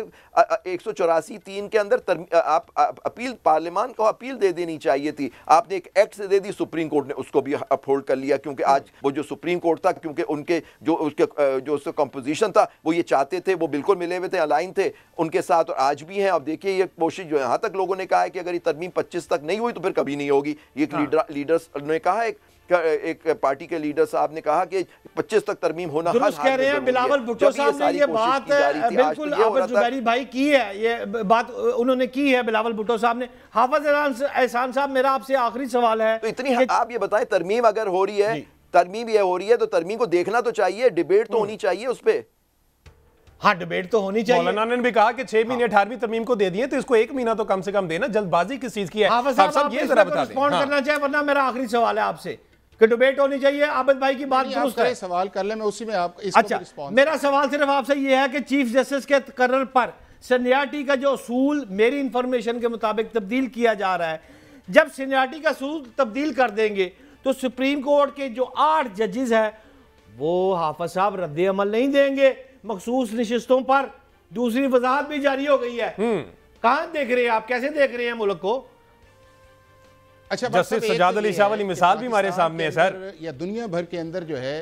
D: 184(3) के अंदर आप अपील, पार्लियामान को अपील दे देनी चाहिए थी। आपने एक एक्ट से दे दी, सुप्रीम कोर्ट ने उसको भी अपहोल्ड कर लिया, क्योंकि आज वो जो सुप्रीम कोर्ट था, क्योंकि उनके जो उसका कंपोजिशन था वो ये चाहते थे, वो बिल्कुल मिले हुए थे, अलाइन थे उनके साथ, और आज भी हैं। अब देखिए ये कोशिश जो यहाँ तक लोगों ने कहा है कि अगर ये तरमीम 25 तक नहीं हुई तो फिर कभी नहीं होगी। ये लीडर्स ने कहा, एक पार्टी के लीडर साहब ने कहा कि 25 तक तरमीम होना
B: दुरुस्त कह रहे हैं। बिलावल भुट्टो साहब ने ये बात बिल्कुल हाफिज जुबैरी भाई की है, ये बात उन्होंने की है बिलावल भुट्टो साहब ने। हाफिज एहसान साहब, मेरा आपसे आखिरी सवाल है,
D: तो इतनी आप ये बताएं, तरमीम अगर हो रही है, तरमीम ये हो रही है तो तरमीम को देखना तो चाहिए, डिबेट तो होनी चाहिए उस पर।
B: हाँ, डिबेट तो होनी चाहिए।
A: मौलाना ने भी कहा कि 6 महीने 18वीं तरमीम को दे दिए, तो इसको 1 महीना तो कम से कम देना। जल्दबाजी किस चीज की है?
B: हाफिज साहब ये जरा बता दें। रिस्पॉन्ड करना चाहिए, वरना मेरा आखिरी सवाल है आपसे कि डिबेट होनी चाहिए। आबिद भाई की बात दुरुस्त है,
E: सवाल कर ले, मैं उसी में आप
B: अच्छा, मेरा सवाल सिर्फ आपसे ये है कि चीफ जस्टिस के तकर्रर पर सीनियरिटी का जो असूल मेरी इंफॉर्मेशन के मुताबिक तब्दील किया जा रहा है, जब सीनियरिटी का असूल तब्दील कर देंगे तो सुप्रीम कोर्ट के जो 8 जजेस हैं वो हाफिज साहब रद्द अमल नहीं देंगे मखसूस नशिस्तों पर। दूसरी वजाहत भी जारी हो गई है कहां देख रहे हैं आप, कैसे देख रहे हैं मुल्क को?
E: अच्छा,
A: जस्टिस सजाद अली शाह वाली मिसाल भी हमारे सामने है सर।
E: या दुनिया भर के अंदर जो है,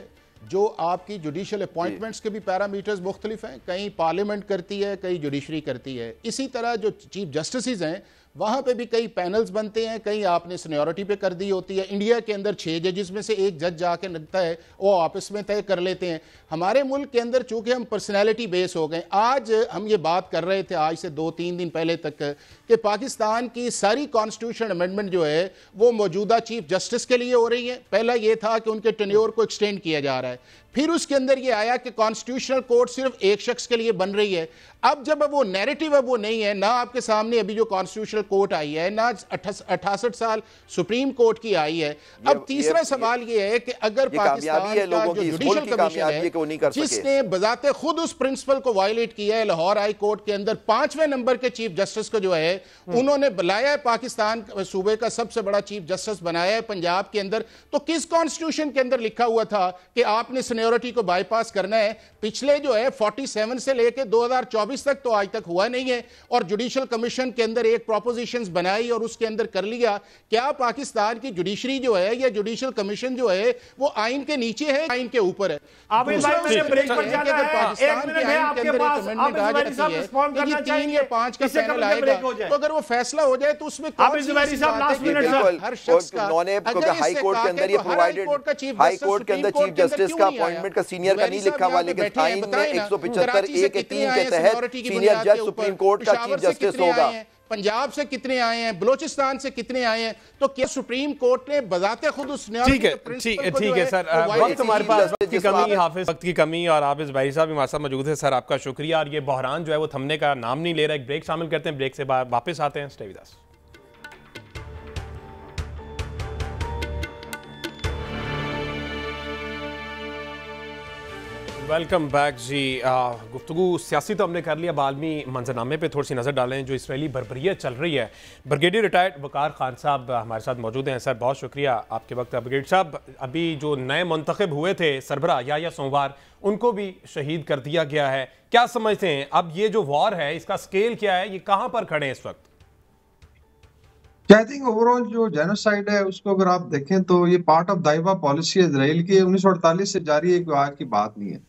E: जो आपकी जुडिशियल अपॉइंटमेंट्स के भी पैरामीटर्स मुख्तलिफ हैं, कहीं पार्लियामेंट करती है, कहीं जुडिशरी करती है। इसी तरह जो चीफ जस्टिस हैं वहाँ पे भी कई पैनल्स बनते हैं, कहीं आपने सीनियरिटी पे कर दी होती है। इंडिया के अंदर 6 जजेस में से एक जज जाके लगता है वो आपस में तय कर लेते हैं। हमारे मुल्क के अंदर चूंकि हम पर्सनैलिटी बेस हो गए, आज हम ये बात कर रहे थे आज से 2-3 दिन पहले तक कि पाकिस्तान की सारी कॉन्स्टिट्यूशन अमेंडमेंट जो है वो मौजूदा चीफ जस्टिस के लिए हो रही है। पहला ये था कि उनके टेन्योर को एक्सटेंड किया जा रहा है, फिर उसके अंदर ये आया कि कॉन्स्टिट्यूशनल कोर्ट सिर्फ एक शख्स के लिए बन रही है। अब जब वो नैरेटिव अब वो नहीं है, ना आपके सामने अभी जो कॉन्स्टिट्यूशनल कोर्ट आई है, ना 68 साल सुप्रीम कोर्ट की आई है। अब तीसरा सवाल ये है कि अगर पाकिस्तान का जो जुडिशल कमीशन है जिसने बजाते खुद उस प्रिंसिपल को वायलेट किया है, लाहौर हाई कोर्ट के अंदर 5वें नंबर के चीफ जस्टिस को जो है उन्होंने बुलाया है, पाकिस्तान सूबे का सबसे बड़ा चीफ जस्टिस बनाया है पंजाब के अंदर, तो किस कॉन्स्टिट्यूशन के अंदर लिखा हुआ था कि आपने सीनियरिटी को बाईपास करना है? पिछले जो है 47 से लेकर 2024 तक तो आज तक हुआ नहीं है। और जुडिशियल कमीशन के अंदर एक प्रोपोजिशंस बनाई और उसके अंदर कर लिया। क्या पाकिस्तान की जुडिशरी जो है या जुडिशियल कमीशन जो है वो आइन के नीचे है, आइन के ऊपर है?
B: आप इस बार में ब्रेक पर जाना है, 1 मिनट है आपके पास, आप जुबैरी साहब रिस्पॉन्ड करना चाहिए।
E: 3 या 5 का पैनल आएगा, तो अगर वो फैसला हो जाए तो उसमें
B: आप जुबैरी साहब लास्ट मिनट सर,
E: हर शख्स का
D: हाई कोर्ट के अंदर ये प्रोवाइडेड, हाई कोर्ट के अंदर चीफ जस्टिस का अपॉइंटमेंट का सीनियर का नहीं लिखा हुआ, लेकिन आइन में 175(a)(3) के तहत सीनियर जज सुप्रीम कोर्ट का चीफ जस्टिस होगा।
E: पंजाब से कितने आए हैं, बलोचिस्तान से कितने आए हैं, तो क्या सुप्रीम कोर्ट ने बजाते खुद उस
A: ठीक है सर, वक्त हमारे पास वक्त की कमी, हाफिज वक्त की कमी, और हाफिज भाई साहब भी हमारे साथ मौजूद है। सर आपका शुक्रिया। और ये बहरान जो है वो थमने का नाम नहीं ले रहा। एक ब्रेक शामिल करते हैं, ब्रेक से वापस आते हैं। Stay with us. Welcome back जी। गुफ्तगू सियासी तो हमने कर लिया, बालमी मंजरनामे पे थोड़ी सी नज़र डालें जो इसराइली बर्बरियत चल रही है। ब्रिगेडियर रिटायर्ड वकार खान साहब हमारे साथ मौजूद हैं। सर बहुत शुक्रिया आपके वक्त। ब्रिगेडियर साहब, अभी जो नए मुंतखब हुए थे सरबरा या सोमवार, उनको भी शहीद कर दिया गया है। क्या समझते हैं अब ये जो वॉर है इसका स्केल क्या है, ये कहाँ पर खड़े हैं इस वक्त?
F: आई थिंक ओवरऑल जो जेनोसाइड है उसको अगर आप देखें तो ये पार्ट ऑफ दाइवा पॉलिसी इजराइल की 1948 से जारी है, कोई आज की बात नहीं है।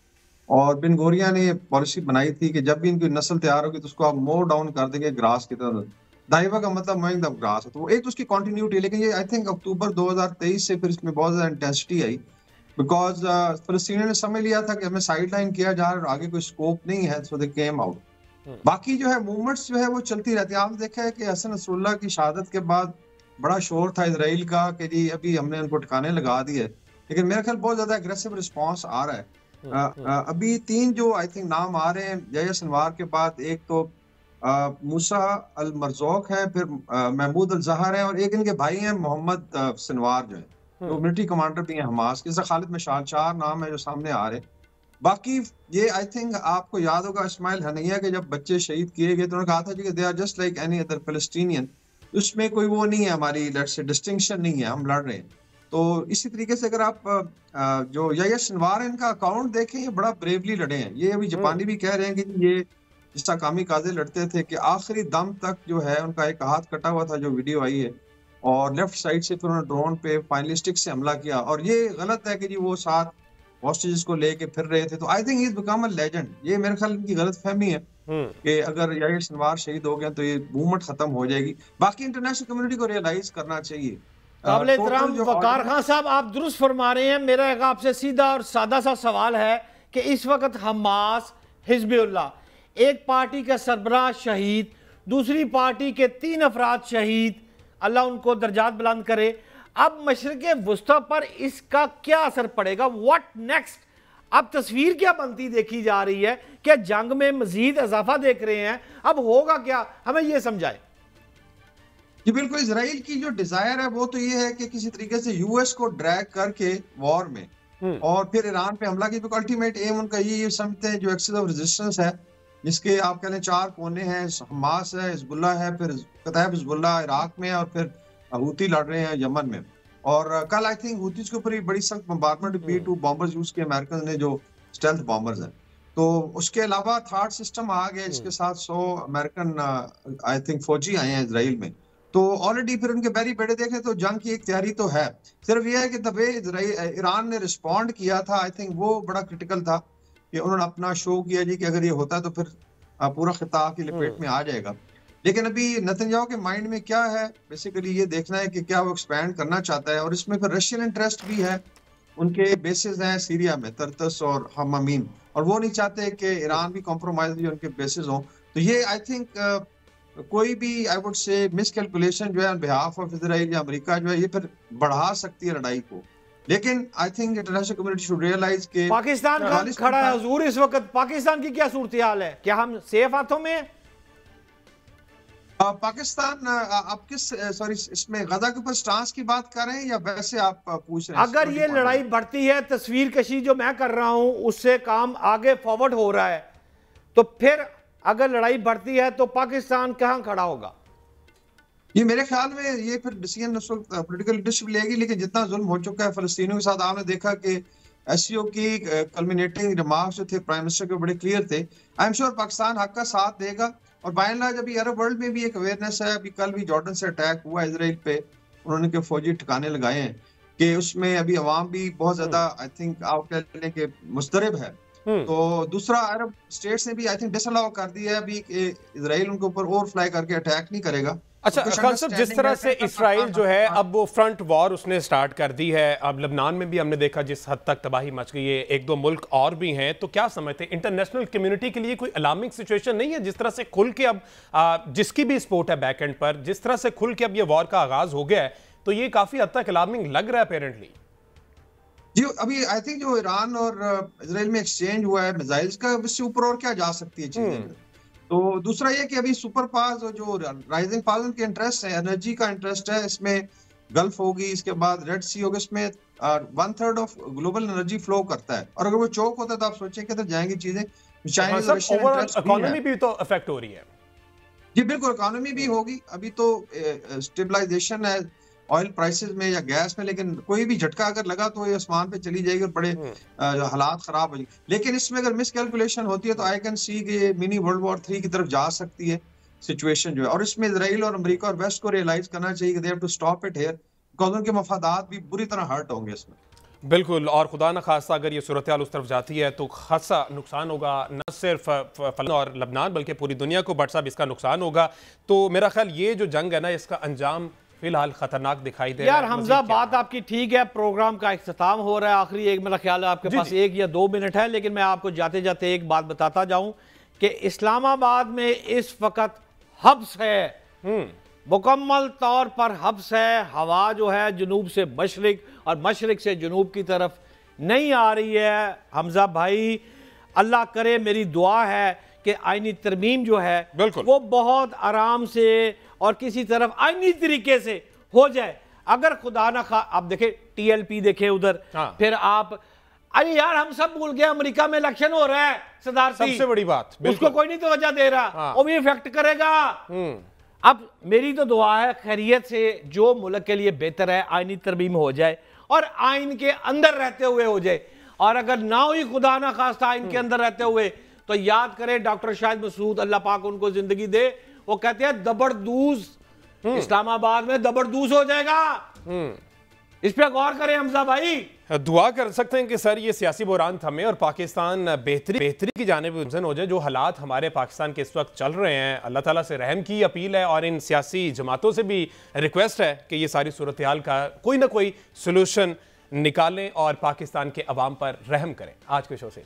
F: और बिन गोरिया ने ये पॉलिसी बनाई थी कि जब भी इनकी नस्ल तैयार होगी तो उसको आप मोर डाउन कर देंगे ग्रास की तरह। दाइवा का मतलब मोइंग द ग्रास है, तो एक उसकी कंटिन्यूटी है। लेकिन ये आई थिंक अक्टूबर 2023 से फिर इसमें बहुत ज्यादा इंटेंसिटी आई, बिकॉज फलस्तीनियों ने समझ लिया था कि हमें साइड लाइन किया जा रहा है और आगे कोई स्कोप नहीं है, सो दे केम आउट। बाकी जो है मूवमेंट्स जो है वो चलती रहती है। आपने देखा है कि हसन नसरुल्लाह की शहादत के बाद बड़ा शोर था इजराइल का कि जी अभी हमने उनको ठिकाने लगा दिए, लेकिन मेरा ख्याल बहुत ज्यादा एग्रेसिव रिस्पॉन्स आ रहा है। अभी 3 जो आई थिंक नाम आ रहे हैं याह्या सिनवार के बाद, एक तो मूसा अल मरजूक है, फिर महमूद अल जहर है, और एक इनके भाई हैं मोहम्मद सिनवार जो है जो मिलिट्री कमांडर भी हैं हमास के। जैसे खालिद मशाल 4 नाम है जो सामने आ रहे हैं। बाकी ये आई थिंक आपको याद होगा इस्माइल हनैया के जब बच्चे शहीद किए गए तो उन्होंने कहा था कि they are just like any other Palestinian, उसमें कोई वो नहीं है, हमारी लेट्स से डिस्टिंक्शन नहीं है, हम लड़ रहे हैं। तो इसी तरीके से अगर आप जो याह्या सिनवार इनका अकाउंट देखें, ये बड़ा ब्रेवली लड़े हैं। ये अभी जापानी भी कह रहे हैं कि ये जिस तरह कामी काजे लड़ते थे कि आखिरी दम तक जो है उनका एक हाथ कटा हुआ था, जो वीडियो आई है, और लेफ्ट साइड से फिर उन्होंने ड्रोन पे फाइनली स्टिक से हमला किया। और ये गलत है कि जी वो 7 हॉस्टेजेस को लेके फिर रहे थे। तो I think is become a legend. ये मेरे ख्याल की गलत फहमी है कि अगर याह्या सिनवार शहीद हो गए तो ये मूवमेंट खत्म हो जाएगी। बाकी इंटरनेशनल कम्युनिटी को रियलाइज करना चाहिए।
B: काबिल-ए-एहतराम वकार खान साहब, आप दुरुस्त फरमा रहे हैं। मेरा एक आपसे सीधा और सादा सा सवाल है कि इस वक्त हमास, हिजबुल्लाह, एक पार्टी का सरबराह शहीद, दूसरी पार्टी के 3 अफराद शहीद, अल्लाह उनको दर्जात बुलंद करे। अब मशरिक़ वुस्ता पर इसका क्या असर पड़ेगा? What next? अब तस्वीर क्या बनती देखी जा रही है? क्या जंग में मजीद इजाफा देख रहे हैं? अब होगा क्या, हमें यह समझाए।
F: जी बिल्कुल, इजराइल की जो डिजायर है वो तो ये है कि किसी तरीके से यूएस को ड्रैग करके वॉर में और फिर ईरान पे हमला की। तो अल्टीमेट एम उनका ये समझते हैं, जो एक्सिस ऑफ रेजिस्टेंस है जिसके आप कह लें 4 कोने हैं, हमास है, हिजबुल्लाह है, फिर कताइब हिजबुल्लाह इराक में, और फिर हूती लड़ रहे हैं यमन में। और कल आई थिंक हूतीज के ऊपर बड़ी सख्त बम्बार्डमेंट B-2 बॉम्बर्स यूज किए अमेरिकन ने, जो स्टेल्थ बॉम्बर्स हैं। तो उसके अलावा थर्ड सिस्टम आ गया, इसके साथ 100 अमेरिकन आई थिंक फौजी आए हैं इसराइल में। तो ऑलरेडी फिर उनके बैरी बेड़े देखे तो जंग की एक तैयारी तो है। सिर्फ ये है कि द वे ईरान ने रिस्पॉन्ड किया था, आई थिंक वो बड़ा क्रिटिकल था कि उन्होंने अपना शो किया जी कि अगर ये होता है तो फिर पूरा खिता की लपेट में आ जाएगा। लेकिन अभी नेतन्याहू के माइंड में क्या है, बेसिकली ये देखना है कि क्या वो एक्सपैंड करना चाहता है, और इसमें फिर रशियन इंटरेस्ट भी है। उनके बेसिस हैं सीरिया में, तरतस और हमामीम, और वो नहीं चाहते कि ईरान भी कॉम्प्रोमाइज भी उनके बेसिस हों। तो ये आई थिंक कोई भी आई वुड से मिसकैलकुलेशन जो है ऑन बिहाफ ऑफ इजराइल या अमेरिका जो है ये फिर बढ़ा सकती है लड़ाई को। लेकिन I think international community should realize के
B: पाकिस्तान का खड़ा है हुजूर इस वक्त, पाकिस्तान की क्या सूरत हाल है, क्या हम सेफ हाथों में?
F: पाकिस्तान आप किस सॉरी इसमें गजा के ऊपर स्टांस की बात कर रहे हैं या वैसे आप पूछ रहे हैं?
B: अगर ये लड़ाई बढ़ती है, तस्वीर कशी जो मैं कर रहा हूं उससे काम आगे फॉरवर्ड हो रहा है, तो फिर अगर लड़ाई बढ़ती है तो पाकिस्तान कहां खड़ा होगा?
F: ये मेरे ख्याल में ये फिर डिसीजन उस वक्त पॉलिटिकल लीडरशिप लेगी। लेकिन जितना जुल्म हो चुका है फलस्तीनियों के साथ, आपने देखा कि एससीओ की कल्मिनेटिंग रिमार्क्स जो थे प्राइम मिनिस्टर के बड़े क्लियर थे। आई एम श्योर पाकिस्तान हक का साथ देगा। और बाय एंड लार्ज अभी अरब वर्ल्ड में भी एक अवेयरनेस है। अभी कल भी जॉर्डन से अटैक हुआ इजराइल पे, उन्होंने के फौजी ठिकाने लगाए हैं कि उसमें अभी अवाम भी बहुत ज्यादा आई थिंक आप कह लें कि मुस्तरब है। तो दूसरा अरब स्टेट्स ने भी आई थिंक डिसअलाउ कर दिया है अभी कि इजराइल उनके ऊपर ओवर फ्लाई करके अटैक नहीं करेगा।
A: अच्छा खान साहब, जिस तरह से इसराइल जो है अब वो फ्रंट वॉर उसने स्टार्ट कर दी है, अब लबनान में भी हमने देखा जिस हद तक तबाही मच गई है, एक दो मुल्क और भी हैं, तो क्या समझते हैं इंटरनेशनल कम्युनिटी के लिए कोई अलार्मिंग सिचुएशन नहीं है? जिस तरह से खुल के अब जिसकी भी सपोर्ट है बैक एंड पर, जिस तरह से खुल के अब ये वॉर का आगाज हो गया है, तो ये काफी हद तक अलार्मिंग लग रहा है अपेरेंटली।
F: जी अभी आई थिंक जो ईरान और इजराइल में एक्सचेंज हुआ है मिसाइल्स का, इससे ऊपर और क्या जा सकती है चीजें। तो दूसरा ये कि अभी सुपर पावर्स जो राइजिंग पावर्स के इंटरेस्ट है, एनर्जी का इंटरेस्ट है इसमें, गल्फ होगी, इसके बाद रेड सी होगी, इसमें 1/3 ऑफ ग्लोबल एनर्जी फ्लो करता है। और अगर वो चौक होता है तो आप सोचें किधर जाएंगी चीजें। चाइनीज और रशियन इंटरेस्ट
A: इकोनॉमी भी तो अफेक्ट हो रही है।
F: जी बिल्कुल, इकोनॉमी भी होगी। अभी तो स्टेबलाइजेशन है ऑयल प्राइसेस में या गैस में, लेकिन कोई भी झटका अगर लगा तो ये आसमान पे चली जाएगी और बड़े हालात खराब हो जाएंगे। लेकिन इसमें अगर मिसकैलकुलेशन होती है तो आई कैन सी कि मिनी वर्ल्ड वॉर 3 की तरफ जा सकती है सिचुएशन जो है। और इसमें इजराइल और अमेरिका और वेस्ट को रियलाइज करना चाहिए कि they have to stop it here, because उनके मफादात भी बुरी तरह हर्ट होंगे इसमें।
A: बिल्कुल, और खुदा न खासा अगर ये सूरत हाल उस तरफ जाती है तो खासा नुकसान होगा, न सिर्फ फलन और लबनान बल्कि पूरी दुनिया को बट साहब इसका नुकसान होगा। तो मेरा ख्याल ये जो जंग है ना, इसका अंजाम फिलहाल खतरनाक दिखाई दे रहा है।
B: यार हमजा, बात आपकी ठीक है, प्रोग्राम का इख्तिताम हो रहा है, आखिरी एक मेरा ख्याल है आपके पास 1 या 2 मिनट है, लेकिन मैं आपको जाते जाते एक बात बताता जाऊं कि इस्लामाबाद में इस वक्त हब्स है, मुकम्मल तौर पर हब्स है। हवा जो है जुनूब से मशरिक और मशरिक से जुनूब की तरफ नहीं आ रही है। हमजा भाई, अल्लाह करे, मेरी दुआ है कि आईनी तरमीम जो है वो बहुत आराम से और किसी तरफ आईनी तरीके से हो जाए। अगर खुदा ना खा, आप देखें TLP देखें उधर, फिर आप अरे यार हम सब भूल गए अमेरिका में इलेक्शन हो रहा है, सदारती
A: सबसे बड़ी बात,
B: उसको कोई नहीं तवज्जो दे रहा, वो भी इफेक्ट करेगा। अब मेरी तो दुआ है खैरियत से जो मुल्क के लिए बेहतर है आईनी तरमीम हो जाए और आइन के अंदर रहते हुए हो जाए। और अगर ना हुई खुदा ना खास्ता आइन के अंदर रहते हुए, तो याद करें डॉक्टर शाहिद मसूद, अल्लाह पाक उनको जिंदगी दे, वो कहते हैं दबड़दूस, इस्लामाबाद में दबड़दूस हो जाएगा। इस पे गौर करें हमजा भाई।
A: दुआ कर सकते हैं कि सर ये सियासी बुरान थमे और पाकिस्तान बेहतरी की जानिब गुमजन हो जाए। जो हालात हमारे पाकिस्तान के इस वक्त चल रहे हैं, अल्लाह ताला से रहम की अपील है और इन सियासी जमातों से भी रिक्वेस्ट है कि ये सारी सूरत हाल का कोई ना कोई सोल्यूशन निकालें और पाकिस्तान के अवाम पर रहम करें। आज के शो से